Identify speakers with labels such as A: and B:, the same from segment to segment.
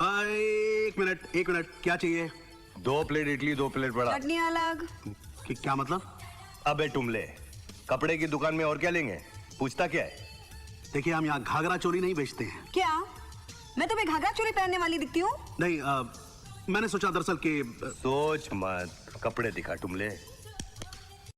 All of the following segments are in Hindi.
A: एक मिनट, क्या चाहिए?
B: 2 प्लेट इडली, 2 प्लेट बड़ा।
C: चटनी अलग।
A: क्या मतलब?
B: अबे टुमले, कपड़े की दुकान में और क्या लेंगे? पूछता क्या है?
A: देखिए, हम यहाँ घाघरा चोली नहीं बेचते हैं।
C: क्या मैं तुम्हें घाघरा चोली पहनने वाली दिखती हूँ?
A: नहीं, मैंने सोचा दरअसल कि
B: सोच मत, कपड़े दिखा टुमले।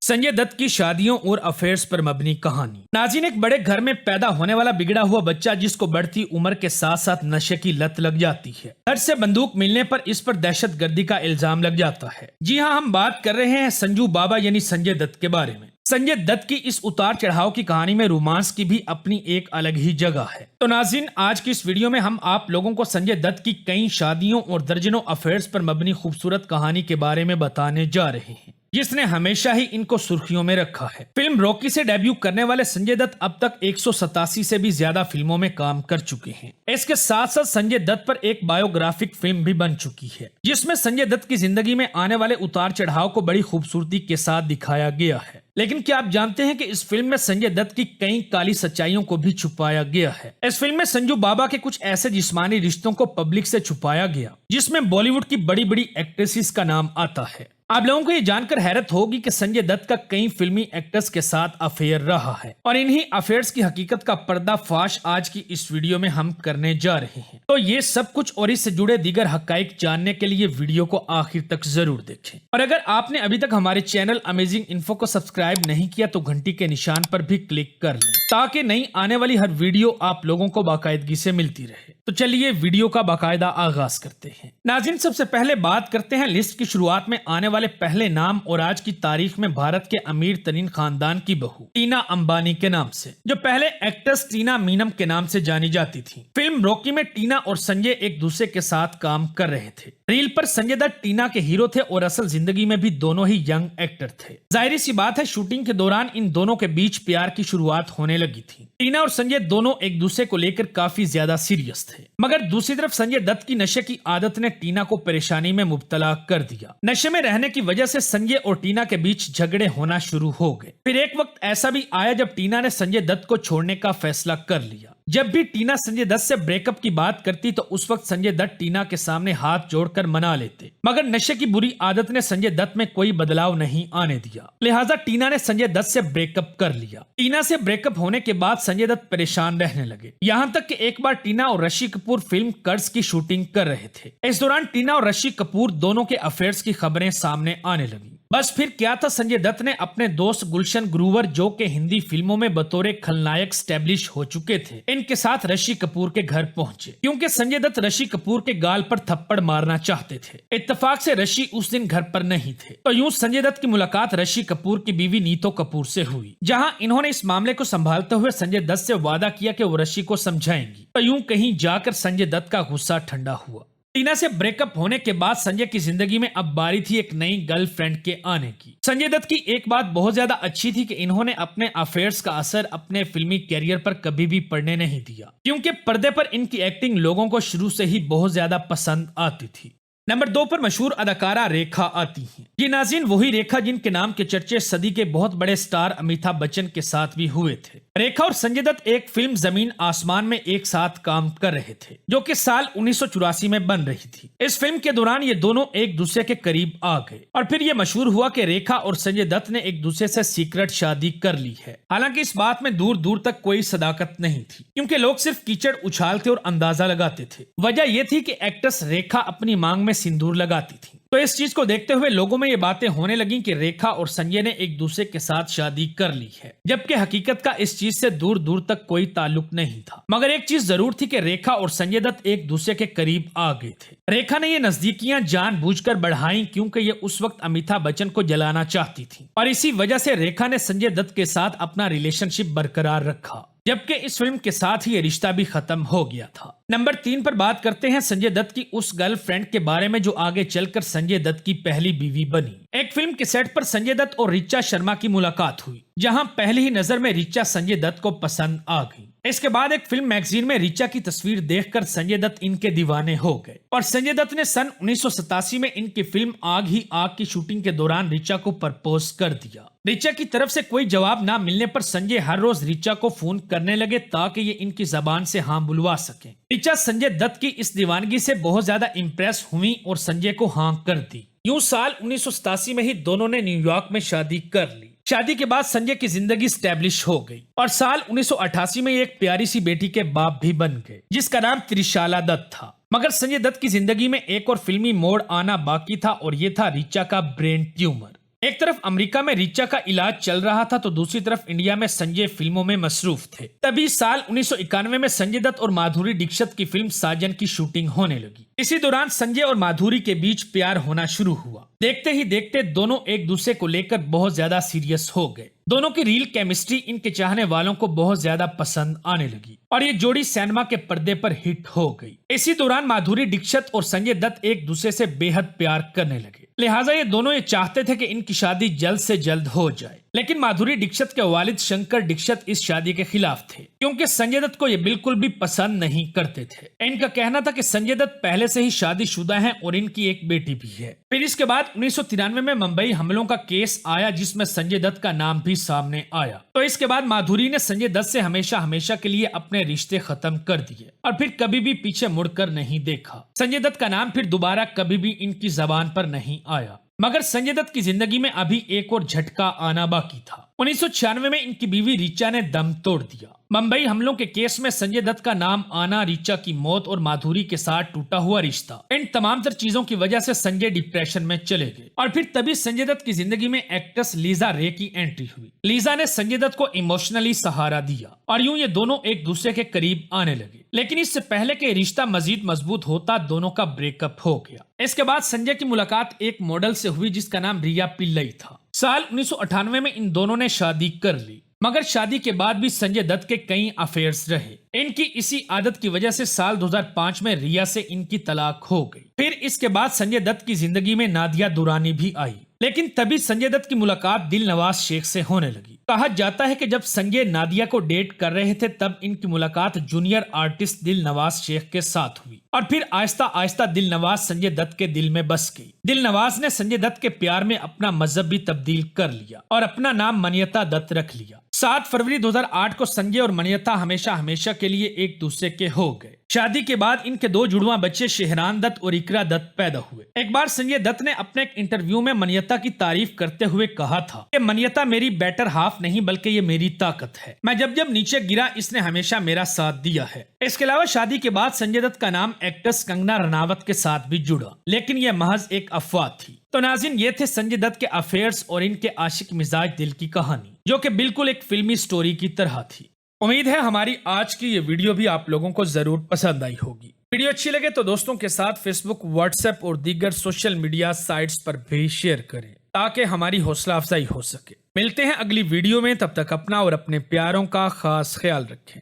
D: संजय दत्त की शादियों और अफेयर्स पर मबनी कहानी। नाज़रीन, एक बड़े घर में पैदा होने वाला बिगड़ा हुआ बच्चा जिसको बढ़ती उम्र के साथ साथ नशे की लत लग जाती है। घर से बंदूक मिलने पर इस पर दहशतगर्दी का इल्जाम लग जाता है। जी हाँ, हम बात कर रहे हैं संजू बाबा यानी संजय दत्त के बारे में। संजय दत्त की इस उतार चढ़ाव की कहानी में रोमांस की भी अपनी एक अलग ही जगह है। तो नाज़रीन, आज की इस वीडियो में हम आप लोगों को संजय दत्त की कई शादियों और दर्जनों अफेयर्स पर मबनी खूबसूरत कहानी के बारे में बताने जा रहे हैं, जिसने हमेशा ही इनको सुर्खियों में रखा है। फिल्म रॉकी से डेब्यू करने वाले संजय दत्त अब तक 187 से भी ज्यादा फिल्मों में काम कर चुके हैं। इसके साथ साथ संजय दत्त पर एक बायोग्राफिक फिल्म भी बन चुकी है, जिसमें संजय दत्त की जिंदगी में आने वाले उतार चढ़ाव को बड़ी खूबसूरती के साथ दिखाया गया है। लेकिन क्या आप जानते हैं कि इस फिल्म में संजय दत्त की कई काली सच्चाइयों को भी छुपाया गया है। इस फिल्म में संजू बाबा के कुछ ऐसे जिस्मानी रिश्तों को पब्लिक से छुपाया गया, जिसमें बॉलीवुड की बड़ी बड़ी एक्ट्रेसेस का नाम आता है। आप लोगों को ये जानकर हैरत होगी कि संजय दत्त का कई फिल्मी एक्टर्स के साथ अफेयर रहा है, और इन्हीं अफेयर्स की हकीकत का पर्दाफाश आज की इस वीडियो में हम करने जा रहे हैं। तो ये सब कुछ और इससे जुड़े दीगर हकाइक जानने के लिए वीडियो को आखिर तक जरूर देखें। और अगर आपने अभी तक हमारे चैनल अमेजिंग इन्फो को सब्सक्राइब नहीं किया तो घंटी के निशान पर भी क्लिक कर लें, ताकि नई आने वाली हर वीडियो आप लोगों को बाकायदगी से मिलती रहे। तो चलिए वीडियो का बाकायदा आगाज करते हैं। नाज़रीन, सबसे पहले बात करते हैं लिस्ट की शुरुआत में आने वाले पहले नाम और आज की तारीख में भारत के अमीर तरीन खानदान की बहू टीना अंबानी के नाम से, जो पहले एक्ट्रेस टीना मीनम के नाम से जानी जाती थी। फिल्म रॉकी में टीना और संजय एक दूसरे के साथ काम कर रहे थे। रील पर संजय दत्त टीना के हीरो थे और असल जिंदगी में भी दोनों ही यंग एक्टर थे। जाहिर सी बात है, शूटिंग के दौरान इन दोनों के बीच प्यार की शुरुआत होने लगी थी। टीना और संजय दोनों एक दूसरे को लेकर काफी ज्यादा सीरियस थे, मगर दूसरी तरफ संजय दत्त की नशे की आदत ने टीना को परेशानी में मुब्तला कर दिया। नशे में रहने की वजह से संजय और टीना के बीच झगड़े होना शुरू हो गए। फिर एक वक्त ऐसा भी आया जब टीना ने संजय दत्त को छोड़ने का फैसला कर लिया। जब भी टीना संजय दत्त से ब्रेकअप की बात करती तो उस वक्त संजय दत्त टीना के सामने हाथ जोड़कर मना लेते, मगर नशे की बुरी आदत ने संजय दत्त में कोई बदलाव नहीं आने दिया। लिहाजा टीना ने संजय दत्त से ब्रेकअप कर लिया। टीना से ब्रेकअप होने के बाद संजय दत्त परेशान रहने लगे, यहाँ तक कि एक बार टीना और ऋषि कपूर फिल्म कर्ज की शूटिंग कर रहे थे। इस दौरान टीना और ऋषि कपूर दोनों के अफेयर्स की खबरें सामने आने लगी। बस फिर क्या था, संजय दत्त ने अपने दोस्त गुलशन ग्रोवर, जो के हिंदी फिल्मों में बतौर खलनायक स्टैब्लिश हो चुके थे, इनके साथ ऋषि कपूर के घर पहुंचे, क्योंकि संजय दत्त ऋषि कपूर के गाल पर थप्पड़ मारना चाहते थे। इत्तेफाक से ऋषि उस दिन घर पर नहीं थे, तो यूं संजय दत्त की मुलाकात ऋषि कपूर की बीवी नीतू कपूर से हुई, जहां इन्होंने इस मामले को संभालते हुए संजय दत्त से वादा किया कि वो ऋषि को समझाएंगी। तो यूं कहीं जाकर संजय दत्त का गुस्सा ठंडा हुआ। टीना से ब्रेकअप होने के बाद संजय की जिंदगी में अब बारी थी एक नई गर्लफ्रेंड के आने की। संजय दत्त की एक बात बहुत ज्यादा अच्छी थी कि इन्होंने अपने अफेयर्स का असर अपने फिल्मी कैरियर पर कभी भी पड़ने नहीं दिया, क्योंकि पर्दे पर इनकी एक्टिंग लोगों को शुरू से ही बहुत ज्यादा पसंद आती थी। नंबर 2 पर मशहूर अदाकारा रेखा आती हैं। ये नाज़रीन वही रेखा जिनके नाम के चर्चे सदी के बहुत बड़े स्टार अमिताभ बच्चन के साथ भी हुए थे। रेखा और संजय दत्त एक फिल्म जमीन आसमान में एक साथ काम कर रहे थे, जो कि साल 1984 में बन रही थी। इस फिल्म के दौरान ये दोनों एक दूसरे के करीब आ गए, और फिर ये मशहूर हुआ कि रेखा और संजय दत्त ने एक दूसरे से सीक्रेट शादी कर ली है। हालांकि इस बात में दूर दूर तक कोई सदाकत नहीं थी, क्योंकि लोग सिर्फ कीचड़ उछालते और अंदाजा लगाते थे। वजह यह थी कि एक्ट्रेस रेखा अपनी मांग में सिंदूर लगाती थी, तो इस चीज को देखते हुए लोगों में ये बातें होने लगी कि रेखा और संजय ने एक दूसरे के साथ शादी कर ली है, जबकि हकीकत का इस चीज से दूर दूर तक कोई ताल्लुक नहीं था। मगर एक चीज जरूर थी कि रेखा और संजय दत्त एक दूसरे के करीब आ गए थे। रेखा ने ये नजदीकियां जानबूझकर बढ़ाई, क्योंकि ये उस वक्त अमिताभ बच्चन को जलाना चाहती थी, और इसी वजह से रेखा ने संजय दत्त के साथ अपना रिलेशनशिप बरकरार रखा, जबकि इस फिल्म के साथ ही ये रिश्ता भी खत्म हो गया था। नंबर 3 पर बात करते हैं संजय दत्त की उस गर्लफ्रेंड के बारे में जो आगे चलकर संजय दत्त की पहली बीवी बनी। एक फिल्म के सेट पर संजय दत्त और रिचा शर्मा की मुलाकात हुई, जहां पहली ही नजर में रिचा संजय दत्त को पसंद आ गई। इसके बाद एक फिल्म मैगजीन में ऋचा की तस्वीर देखकर संजय दत्त इनके दीवाने हो गए और संजय दत्त ने सन 1987 में इनकी फिल्म आग ही आग की शूटिंग के दौरान ऋचा को प्रपोज कर दिया। ऋचा की तरफ से कोई जवाब ना मिलने पर संजय हर रोज ऋचा को फोन करने लगे ताकि ये इनकी जबान से हाँ बुलवा सके। ऋचा संजय दत्त की इस दीवानगी से बहुत ज्यादा इम्प्रेस हुई और संजय को हाँ कर दी। यूं साल 1987 में ही दोनों ने न्यूयॉर्क में शादी कर ली। शादी के बाद संजय की जिंदगी स्टैब्लिश हो गई और साल 1988 में एक प्यारी सी बेटी के बाप भी बन गए जिसका नाम त्रिशाला दत्त था। मगर संजय दत्त की जिंदगी में एक और फिल्मी मोड़ आना बाकी था और ये था ऋचा का ब्रेन ट्यूमर। एक तरफ अमेरिका में ऋचा का इलाज चल रहा था तो दूसरी तरफ इंडिया में संजय फिल्मों में मसरूफ थे। तभी साल 1991 में संजय दत्त और माधुरी दीक्षित की फिल्म साजन की शूटिंग होने लगी। इसी दौरान संजय और माधुरी के बीच प्यार होना शुरू हुआ। देखते ही देखते दोनों एक दूसरे को लेकर बहुत ज्यादा सीरियस हो गए। दोनों की रील केमिस्ट्री इनके चाहने वालों को बहुत ज्यादा पसंद आने लगी और ये जोड़ी सिनेमा के पर्दे पर हिट हो गई। इसी दौरान माधुरी दीक्षित और संजय दत्त एक दूसरे से बेहद प्यार करने लगे। लिहाजा ये दोनों ये चाहते थे कि इनकी शादी जल्द से जल्द हो जाए। लेकिन माधुरी दीक्षित के वालिद शंकर दीक्षित इस शादी के खिलाफ थे क्योंकि संजय दत्त को ये बिल्कुल भी पसंद नहीं करते थे। इनका कहना था कि संजय दत्त पहले से ही शादीशुदा हैं और इनकी एक बेटी भी है। फिर इसके बाद 1993 में मुंबई हमलों का केस आया जिसमें संजय दत्त का नाम भी सामने आया। तो इसके बाद माधुरी ने संजय दत्त से हमेशा हमेशा के लिए अपने रिश्ते खत्म कर दिए और फिर कभी भी पीछे मुड़कर नहीं देखा। संजय दत्त का नाम फिर दोबारा कभी भी इनकी जबान पर नहीं आया। मगर संजय दत्त की जिंदगी में अभी एक और झटका आना बाकी था। 1996 में इनकी बीवी ऋचा ने दम तोड़ दिया। मुंबई हमलों के केस में संजय दत्त का नाम आना, ऋचा की मौत और माधुरी के साथ टूटा हुआ रिश्ता, इन तमाम तर चीजों की वजह से संजय डिप्रेशन में चले गए और फिर तभी संजय दत्त की जिंदगी में एक्ट्रेस लीजा रे की एंट्री हुई। लीजा ने संजय दत्त को इमोशनली सहारा दिया और यूं ये दोनों एक दूसरे के करीब आने लगे। लेकिन इससे पहले कि रिश्ता मजीद मजबूत होता दोनों का ब्रेकअप हो गया। इसके बाद संजय की मुलाकात एक मॉडल से हुई जिसका नाम रिया पिल्लई था। साल 1998 में इन दोनों ने शादी कर ली। मगर शादी के बाद भी संजय दत्त के कई अफेयर्स रहे। इनकी इसी आदत की वजह से साल 2005 में रिया से इनकी तलाक हो गई। फिर इसके बाद संजय दत्त की जिंदगी में नादिया दुरानी भी आई। लेकिन तभी संजय दत्त की मुलाकात दिलनवाज शेख से होने लगी। कहा जाता है कि जब संजय नादिया को डेट कर रहे थे तब इनकी मुलाकात जूनियर आर्टिस्ट दिलनवाज शेख के साथ हुई और फिर आहिस्ता आहिस्ता दिलनवाज संजय दत्त के दिल में बस गई। दिलनवाज ने संजय दत्त के प्यार में अपना मजहब भी तब्दील कर लिया और अपना नाम मनियता दत्त रख लिया। 7 फरवरी 2008 को संजय और मनियता हमेशा हमेशा के लिए एक दूसरे के हो गए। शादी के बाद इनके 2 जुड़वा बच्चे शेहरान दत्त और इकरा दत्त पैदा हुए। एक बार संजय दत्त ने अपने एक इंटरव्यू में मनियता की तारीफ करते हुए कहा था कि मनियता मेरी बेटर हाफ नहीं बल्कि ये मेरी ताकत है। मैं जब जब नीचे गिरा इसने हमेशा मेरा साथ दिया है। इसके अलावा शादी के बाद संजय दत्त का नाम एक्ट्रेस कंगना रनावत के साथ भी जुड़ा, लेकिन यह महज एक अफवाह थी। तो नाज़रीन, ये थे संजय दत्त के अफेयर्स और इनके आशिक मिजाज दिल की कहानी, जो कि बिल्कुल एक फिल्मी स्टोरी की तरह थी। उम्मीद है हमारी आज की ये वीडियो भी आप लोगों को जरूर पसंद आई होगी। वीडियो अच्छी लगे तो दोस्तों के साथ फेसबुक, व्हाट्सएप और दीगर सोशल मीडिया साइट्स पर भी शेयर करें ताकि हमारी हौसला अफजाई हो सके। मिलते हैं अगली वीडियो में, तब तक अपना और अपने प्यारों का खास ख्याल रखें।